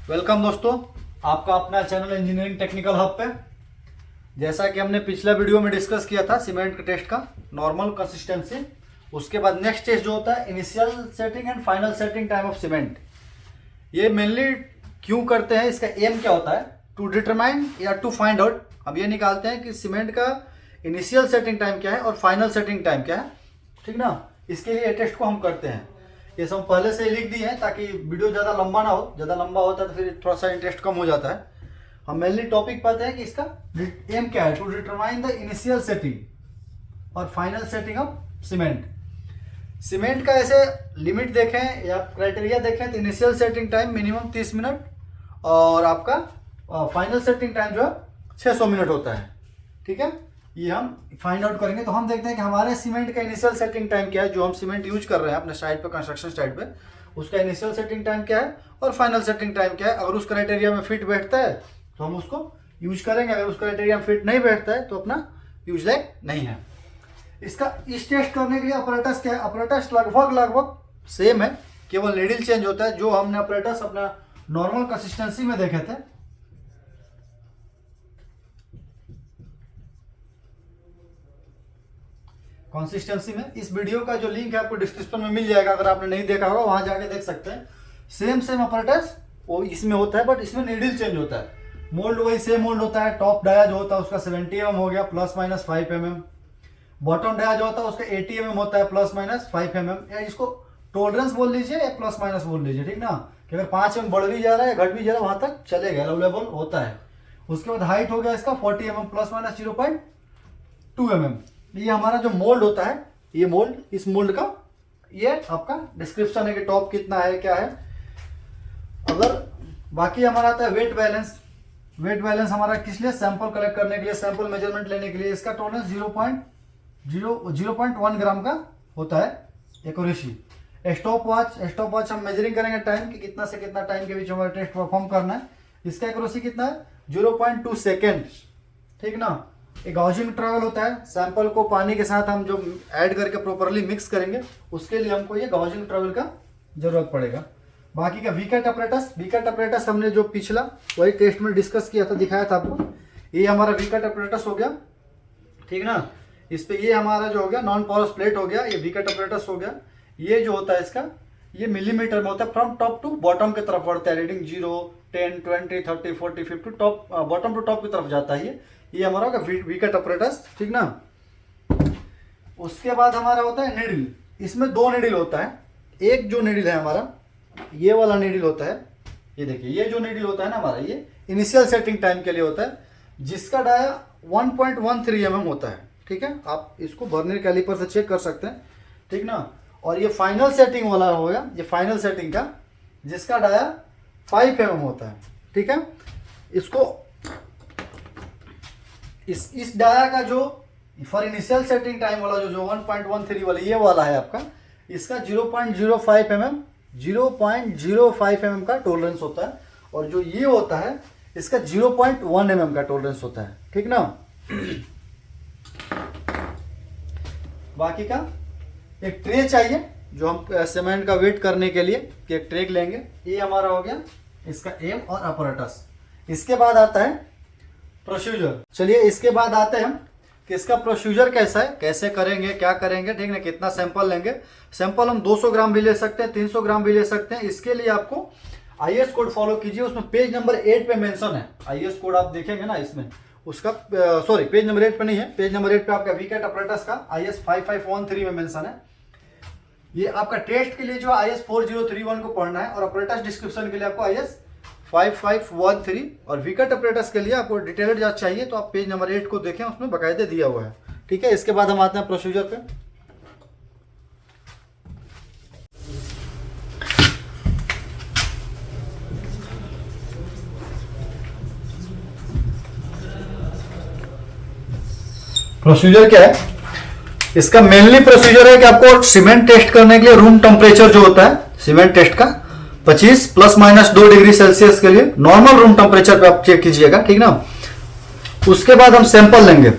Welcome दोस्तों, आपका अपना चैनल इंजीनियरिंग टेक्निकल हब पे। जैसा कि हमने पिछला वीडियो में डिस्कस किया था सीमेंट के टेस्ट का नॉर्मल कंसिस्टेंसी, उसके बाद नेक्स्ट टेस्ट जो होता है initial setting and final setting time of cement. ये मेनली क्यों करते हैं, इसका एम क्या होता है, टू डिटरमाइन या टू फाइंड आउट। हम ये निकालते हैं कि सीमेंट का इनिशियल सेटिंग टाइम क्या है और फाइनल सेटिंग टाइम क्या है, ठीक ना। इसके लिए टेस्ट को हम करते हैं। ये सब पहले से ही लिख दिए हैं ताकि वीडियो ज़्यादा लंबा ना हो। ज़्यादा लंबा होता है तो फिर थोड़ा सा इंटरेस्ट कम हो जाता है। हम मेनली टॉपिक पाते हैं कि इसका एम क्या है, to determine the initial setting और final setting of cement. Cement का ऐसे लिमिट देखें या क्राइटेरिया देखें तो initial setting time minimum 30 minute और आपका फाइनल सेटिंग टाइम जो है 600 मिनट होता है, ठीक है। ये हम फाइंड आउट करेंगे। तो हम देखते हैं कि हमारे सीमेंट का इनिशियल सेटिंग टाइम क्या है, जो हम सीमेंट यूज कर रहे हैं अपने साइड पे, कंस्ट्रक्शन साइड पे, उसका इनिशियल सेटिंग टाइम क्या है और फाइनल सेटिंग टाइम क्या है। अगर उस क्राइटेरिया में फिट बैठता है तो हम उसको यूज करेंगे, अगर उस क्राइटेरिया में फिट नहीं बैठता है तो अपना यूज लायक नहीं है। इसका इस टेस्ट करने के लिए अपरेटस क्या है, अपरेटस लगभग सेम है, केवल नीडल चेंज होता है। जो हमने अपरेटस अपना नॉर्मल कंसिस्टेंसी में देखे थे, कंसिस्टेंसी में, इस वीडियो का जो लिंक है आपको डिस्क्रिप्शन में मिल जाएगा। अगर आपने नहीं देखा होगा वहां जाके देख सकते हैं। सेम अपरेटस वो इसमें होता है, बट इसमें नीडल चेंज होता है। मोल्ड वही सेम मोल्ड होता है। टॉप डाया जो होता है उसका 70 mm हो गया ±5 mm। बॉटम डाया जो होता है उसका 80 mm होता है ±5 mm। या इसको टॉलरेंस बोल लीजिए या प्लस बोल लीजिए, ठीक ना। कि अगर 5 mm बढ़ भी जा रहा है या घट भी जा रहा है वहां तक चलेगा, अवेलेबल होता है। उसके बाद हाइट हो गया इसका 40 mm ±0.2 mm। ये हमारा जो मोल्ड होता है, ये मोल्ड, इस मोल्ड का ये आपका डिस्क्रिप्शन है कि टॉप कितना है क्या है। अगर बाकी हमारा आता है वेट बैलेंस। वेट बैलेंस हमारा किस लिए, सैंपल कलेक्ट करने के लिए, सैंपल मेजरमेंट लेने के लिए। इसका टॉलरेंस 0.1 ग्राम का होता है एक्यूरेसी। स्टॉप वॉच हम मेजरिंग करेंगे टाइम कि कितना से कितना टाइम के बीच हमारा टेस्ट परफॉर्म करना है। इसका एक्यूरेसी कितना है, 0.2 सेकेंड, ठीक ना। एक गॉसियन ट्रैवल होता है, सैंपल को पानी के साथ हम जो ऐड करके प्रॉपरली मिक्स करेंगे उसके लिए हमको ये गॉसियन ट्रैवल का जरूरत पड़ेगा। बाकी का वीकेट अपरेटस हमने जो पिछला वही टेस्ट में डिस्कस किया था, दिखाया था आपको। ये हमारा वीकेट अपरेटस हो गया, ठीक ना। इस पे ये हमारा जो हो गया नॉन पोरस प्लेट हो गया, ये वीकेट अपरेटस हो गया। ये जो होता है इसका, ये मिलीमीटर में होता है, फ्रॉम टॉप टू बॉटम की तरफ बढ़ता है। Reading 0, 10, 20, 30, 40, 50 top, bottom to top की तरफ जाता है। ये हमारा होगा वीकेट अपरेटस, ठीक ना। उसके बाद हमारा होता है नीडल। इसमें 2 नीडल होता है। एक जो नीडल है हमारा, ये वाला नीडल होता है, ये देखिए, ये जो नीडल होता है ना हमारा, ये इनिशियल सेटिंग टाइम के लिए होता है, जिसका डाया 1.13 mm होता है, ठीक है। आप इसको वर्नियर कैलिपर से चेक कर सकते हैं, ठीक ना। और ये फाइनल सेटिंग वाला होगा, ये फाइनल सेटिंग का, जिसका डाया 5 mm होता है, ठीक है। इसको इस डाया का जो फॉर इनिशियल सेटिंग टाइम वाला जो 1.13 वाला ये वाला है आपका, इसका 0.05 mm का टॉलरेंस होता है। और जो ये होता है इसका 0.1 mm का टॉलरेंस होता है, ठीक ना। बाकी का एक ट्रे चाहिए जो हम सीमेंट का वेट करने के लिए, कि एक ट्रे लेंगे। ये हमारा हो गया इसका एम और अपरेटस। इसके बाद आता है प्रोसीजर। चलिए इसके बाद आते हैं हम कि इसका प्रोसीजर कैसा है, कैसे करेंगे, क्या करेंगे, ठीक ना। कितना सैंपल लेंगे। सैंपल हम 200 ग्राम भी ले सकते हैं, 300 ग्राम भी ले सकते हैं। इसके लिए आपको IS कोड फॉलो कीजिए। उसमें पेज नंबर 8 पे मेंशन है IS कोड, आप देखेंगे ना इसमें उसका, सॉरी पेज नंबर 8 पे नहीं है, पेज नंबर 8 पे आपका वीकेट अपरेटस का IS 5513 में मेंशन है। ये आपका टेस्ट के लिए जो IS 4031 को पढ़ना है, और अपरेटस डिस्क्रिप्शन के लिए आपको IS 5513, और वीकेट अपरेटस के लिए आपको डिटेल्ड जांच चाहिए तो आप पेज नंबर 8 को देखें, उसमें बाकायदे दिया हुआ है, ठीक है। इसके बाद हम आते हैं प्रोसीजर पे। प्रोसीजर क्या है इसका, मेनली प्रोसीजर है कि आपको सीमेंट टेस्ट करने के लिए रूम टेम्परेचर जो होता है सीमेंट टेस्ट का 25 ±2 डिग्री सेल्सियस के लिए नॉर्मल रूम टेम्परेचर पे आप चेक कीजिएगा, ठीक ना। उसके बाद हम सैंपल लेंगे।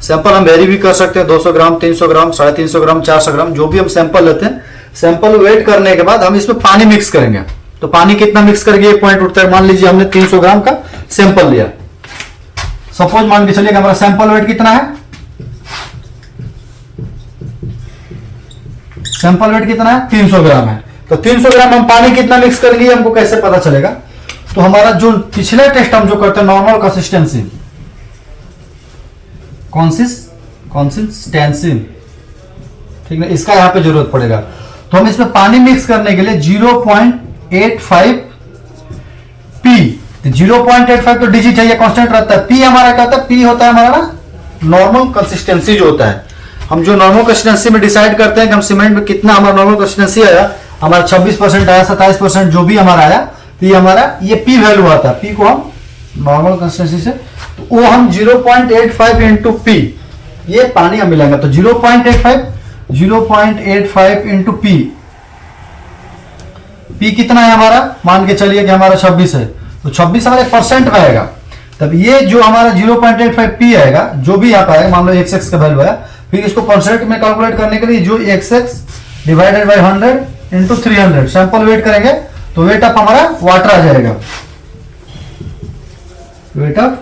सैंपल हम वेरी भी कर सकते हैं, 200 ग्राम, 300 ग्राम, 350 ग्राम, 400 ग्राम, जो भी हम सैंपल लेते हैं। सैंपल वेट करने के बाद हम इसमें पानी मिक्स करेंगे। तो पानी कितना मिक्स करके एक पॉइंट उठता है। मान लीजिए हमने 300 ग्राम का सैंपल लिया, सपोज मान के चलिए कि हमारा सैंपल वेट कितना है, सैंपल वेट कितना है 300 ग्राम है। तो 300 ग्राम हम पानी कितना मिक्स करेंगे हमको कैसे पता चलेगा। तो हमारा जो पिछले टेस्ट हम जो करते हैं नॉर्मल कंसिस्टेंसी, कंसिस्टेंसी, ठीक है, इसका यहां पे जरूरत पड़ेगा। तो हम इसमें पानी मिक्स करने के लिए 0.85 पी, 0.85 तो डिजिट है, ये कांस्टेंट रहता है। पी हमारा क्या होता है, पी होता है हमारा नॉर्मल कंसिस्टेंसी जो होता है। हम जो नॉर्मल कंसिस्टेंसी में डिसाइड करते हैं कि हम सीमेंट में कितना हमारा नॉर्मल कंसिस्टेंसी आया, हमारा 26% आया, 27% जो भी हमारा आया, तो ये हमारा ये पी वैल्यू आता है। पी को हम नॉर्मल कंसिस्टेंसी से, तो वो हम 0.85 इंटू पी, ये पानी हम मिलेंगे। तो 0.85 इंटू पी, पी कितना है हमारा, मान के चलिए कि हमारा 26 है, तो 26 हमारे परसेंट में आएगा। तब ये जो हमारा 0.85 पी आएगा, जो भी यहाँ पे आएगा, मान लो XX का वैल्यू है, फिर इसको परसेंट में कैलकुलेट करने के लिए जो XX divided by 100 into 300 sample weight करेंगे, तो वेट ऑफ हमारा वाटर आ जाएगा। वेट ऑफ,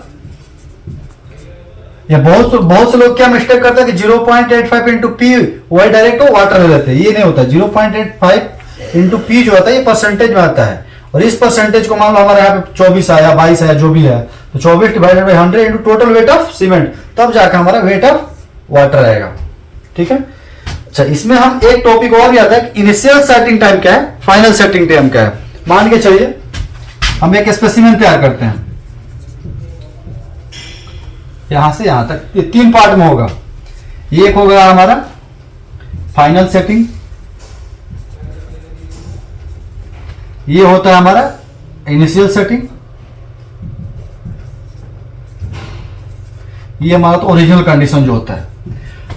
या बहुत से लोग क्या मिस्टेक करते हैं कि 0.85 इंटू पी वही डायरेक्ट वो वाटर ले लेते हैं, ये नहीं होता। 0.85 इंटू पी जो होता है ये परसेंटेज में आता है, और इस परसेंटेज को मान लो हमारे यहाँ पे 24 आया, 22 आया, जो भी है, तो 24 divided by 100 into total weight of cement, तब जाकर हमारा वेट ऑफ वाटर आएगा। ठीक है। अच्छा, इसमें हम एक टॉपिक और भी आता है, इनिशियल सेटिंग टाइम क्या है, फाइनल सेटिंग टाइम क्या है। मान के चलिए हम एक स्पेसिमेन तैयार करते हैं, यहां से यहां तक, ये 3 पार्ट में होगा। ये एक होगा हमारा फाइनल सेटिंग, ये होता है हमारा इनिशियल सेटिंग, ये हमारा तो ओरिजिनल कंडीशन जो होता है।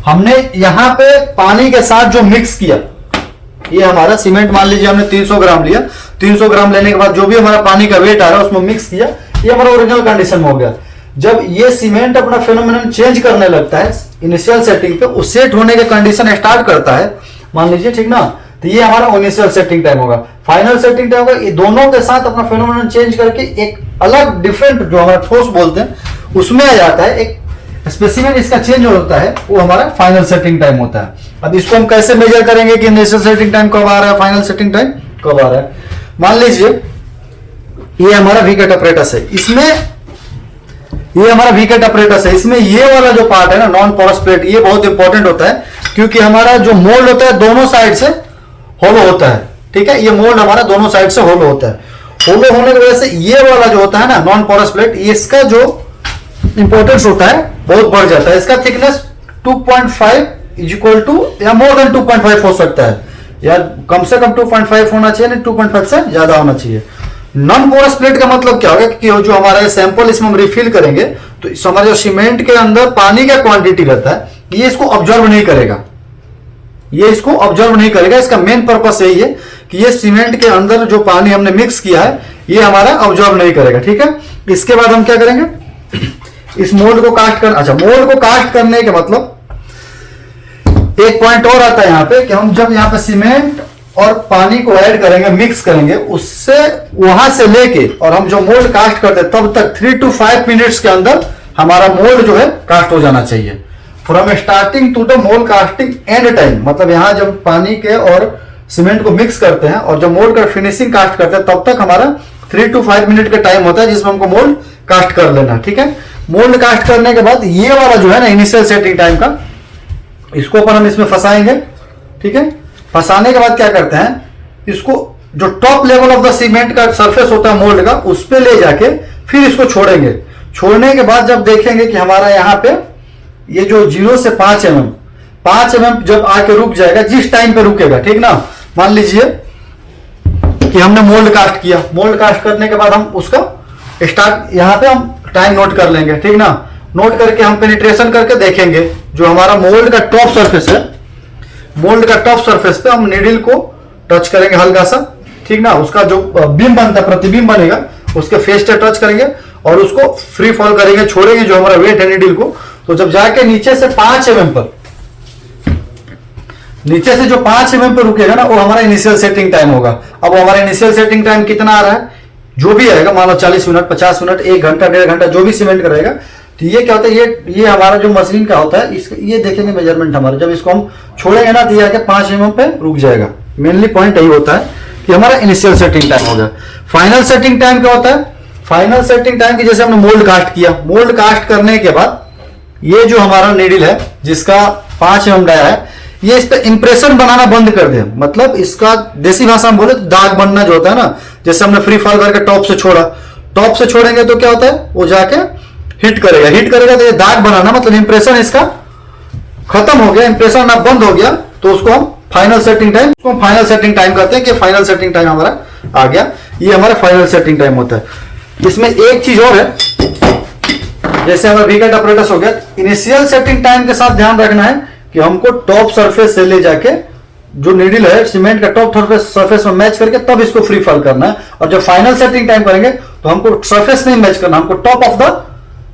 हमने यहां पे पानी के साथ जो मिक्स किया, ये हमारा सीमेंट मान लीजिए हमने 300 ग्राम लिया, 300 ग्राम लेने के बाद जो भी हमारा पानी का वेट आ रहा है उसमें मिक्स किया, ये हमारा ओरिजिनल कंडीशन में हो गया। जब ये सीमेंट अपना फेनोमेनन चेंज करने लगता है इनिशियल सेटिंग पे, उस सेट होने के कंडीशन स्टार्ट करता है, मान लीजिए, ठीक ना, तो ये हमारा इनिशियल सेटिंग टाइम होगा। फाइनल सेटिंग टाइम होगा, ये दोनों के साथ अपना फेनोमेनन चेंज करके एक अलग डिफरेंट जो हमारा ठोस बोलते हैं उसमें आ जाता है, एक स्पेसिमेन इसका चेंज होता है, वो हमारा फाइनल सेटिंग टाइम होता है। अब इसको हम कैसे मेजर करेंगे कि इनिशियल सेटिंग टाइम कब आ रहा है, फाइनल सेटिंग टाइम कब आ रहा है। मान लीजिए ये हमारा वीकेट अपरेटस है, इसमें ये हमारा वीकेट अपरेटस है, इसमें ये वाला जो पार्ट है ना, नॉन पोरस प्लेट, ये बहुत इंपॉर्टेंट होता है, क्योंकि हमारा जो मोल्ड होता है दोनों साइड से होलो होता है। ठीक है, ये मोल्ड हमारा दोनों साइड से होलो होता है। होलो होने की वजह से ये वाला जो होता है ना नॉन पोरस प्लेट, इसका जो इंपॉर्टेंस होता है बहुत बढ़ जाता है। इसका थिकनेस 2.5 इज इक्वल टू या मोर देन 2.5 हो सकता है, या कम से कम 2.5 होना चाहिए, नहीं 2.5 से ज्यादा होना चाहिए। नॉन पोरस प्लेट का मतलब क्या होगा कि जो हमारा सैंपल इसमें हम रिफिल करेंगे, तो हमारे जो सीमेंट के अंदर पानी का क्वांटिटी रहता है, ये इसको ऑब्जर्व नहीं करेगा, ये इसको ऑब्जर्व नहीं करेगा। इसका मेन पर्पस यही है कि ये सीमेंट के अंदर जो पानी हमने मिक्स किया है ये हमारा ऑब्जर्व नहीं करेगा। ठीक है, इसके बाद हम क्या करेंगे, इस मोल्ड को कास्ट कर, अच्छा, मोल्ड को कास्ट करने के मतलब एक पॉइंट और आता है यहाँ पे कि हम जब यहाँ पे सीमेंट और पानी को ऐड करेंगे, मिक्स करेंगे, उससे वहां से लेके और हम जो मोल्ड कास्ट करते हैं तब तक 3 to 5 मिनट्स के अंदर हमारा मोल्ड जो है कास्ट हो जाना चाहिए। From starting to the mould casting end time, मतलब यहां जब पानी के और सीमेंट को मिक्स करते हैं और जब मोल्ड का फिनिशिंग कास्ट करते हैं तब तक हमारा 3 to 5 मिनट का टाइम होता है जिसमें हमको मोल्ड कास्ट कर लेना। ठीक है, मोल्ड कास्ट करने के बाद ये वाला जो है ना इनिशियल सेटिंग टाइम का, इसको अपन हम इसमें फंसाएंगे। ठीक है, फंसाने के बाद क्या करते हैं, इसको जो top level of the cement का सरफेस होता है मोल्ड का, उस पे ले जाके फिर इसको छोड़ेंगे। छोड़ने के बाद जब देखेंगे कि हमारा यहाँ पे ये जो 0 से 5 mm जब आके रुक जाएगा, जिस टाइम पे रुकेगा, ठीक ना, मान लीजिए कि हमने मोल्ड कास्ट किया, मोल्ड कास्ट करने के बाद हम उसका स्टार्ट यहाँ पे हम टाइम नोट कर लेंगे। ठीक ना, नोट करके हम पेनिट्रेशन करके देखेंगे जो हमारा मोल्ड का टॉप सरफेस है, मोल्ड का टॉप सरफेस पे हम नीडल को टच करेंगे हल्का सा। ठीक ना, उसका जो बिंब बनता है, प्रतिबिंब बनेगा, उसके फेस से टच करेंगे और उसको फ्री फॉल करेंगे, छोड़ेंगे जो हमारा वेट है नीडल को। तो जब जाके नीचे से 5 mm पर नीचे से जो 5 mm पे रुकेगा ना, वो हमारा इनिशियल सेटिंग टाइम होगा। अब हमारा इनिशियल सेटिंग टाइम कितना आ रहा है, जो भी आएगा, मान लो 40 मिनट, 50 मिनट, 1 घंटा, 1.5 घंटा, जो भी सीमेंट का रहेगा। तो ये क्या होता है, ये हमारा जो मशीन का होता है, ये देखेंगे मेजरमेंट हमारा, जब इसको हम छोड़ेंगे ना, तो ये आके 5 mm पे रुक जाएगा। मेनली पॉइंट यही होता है कि हमारा इनिशियल सेटिंग टाइम हो गया। फाइनल सेटिंग टाइम क्या होता है, फाइनल सेटिंग टाइम की जैसे हमने मोल्ड कास्ट किया, मोल्ड कास्ट करने के बाद ये जो हमारा नीडल है जिसका 5 mm डाया है, ये इस पे इंप्रेशन बनाना बंद कर दे। मतलब इसका देसी भाषा में बोले तो दाग बनना जो होता है ना, जैसे हमने फ्री फॉल करके टॉप से छोड़ा, टॉप से छोड़ेंगे तो क्या होता है, वो जाके हिट करेगा, हिट करेगा तो ये दाग बनाना, मतलब इंप्रेशन इसका खत्म हो गया, इंप्रेशन अब बंद हो गया, तो उसको हम फाइनल सेटिंग टाइम, उसको फाइनल सेटिंग टाइम कहते हैं कि फाइनल सेटिंग टाइम हमारा आ गया। ये हमारा फाइनल सेटिंग टाइम होता है। इसमें एक चीज और है, जैसे हमारा वीकेट अपरेटस हो गया, इनिशियल सेटिंग टाइम के साथ ध्यान रखना है कि हमको टॉप सरफेस से ले जाके जो नीडल है सीमेंट का टॉप सरफेस में मैच करके तब इसको फ्री फॉल करना है। और जब फाइनल सेटिंग टाइम करेंगे तो हमको सरफेस नहीं मैच करना, हमको टॉप ऑफ द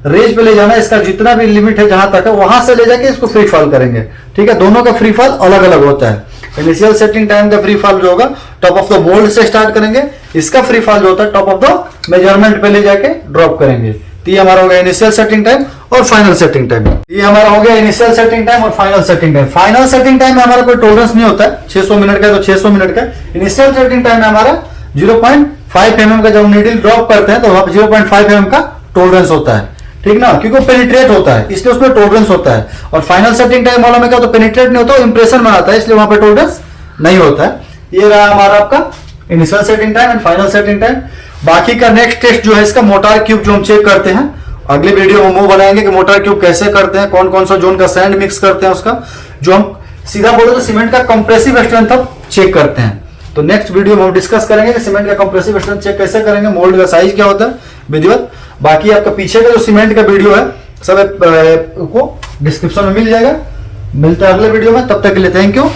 रेंज पे ले जाना है। इसका जितना भी लिमिट है जहां तक है वहां से ले जाके इसको फ्री फॉल करेंगे। ठीक है, दोनों का फ्री फॉल अलग अलग होता है। इनिशियल सेटिंग टाइम का फ्री फॉल जो होगा टॉप ऑफ द मोल्ड से स्टार्ट करेंगे, इसका फ्री फॉल जो होता है टॉप ऑफ द मेजरमेंट पे ले जाके ड्रॉप करेंगे। तो ये हमारा हो गया इनिशियल सेटिंग टाइम और फाइनल सेटिंग टाइम। ये हमारा हो गया इनिशियल सेटिंग टाइम और final setting time. Final setting time में हमारा कोई टॉलरेंस नहीं होता है, 600 मिनट का तो 600 मिनट का। इनिशियल सेटिंग टाइम में हमारा 0.5 mm का जब नीडल ड्रॉप करते हैं तो वहां पर 0.5 mm का टॉलरेंस होता है। ठीक ना, क्योंकि वो पेनिट्रेट होता है इसलिए उसमें टॉलरेंस होता है। और फाइनल सेटिंग टाइम वाला में क्या होता है, पेनिट्रेट नहीं होता, इंप्रेशन बनाता है, इसलिए वहां पे टॉलरेंस नहीं होता है। ये रहा हमारा आपका initial setting time and final setting time. बाकी का नेक्स्ट टेस्ट जो है इसका मोटार क्यूब जो हम चेक करते हैं, अगले वीडियो में वो बनाएंगे कि मोटार क्यूब कैसे करते हैं, कौन कौन सा जोन का सैंड मिक्स करते हैं, उसका जो हम सीधा बोले तो सीमेंट का कंप्रेसिव स्ट्रेंथ हम चेक करते हैं। तो नेक्स्ट वीडियो में हम डिस्कस करेंगे कि सीमेंट का कंप्रेसिव स्ट्रेंथ चेक कैसे करेंगे, मोल्ड का साइज क्या होता है विधिवत। बाकी आपका पीछे का जो सीमेंट का वीडियो है सब को डिस्क्रिप्शन में मिल जाएगा। मिलते हैं अगले वीडियो में, तब तक के लिए थैंक यू।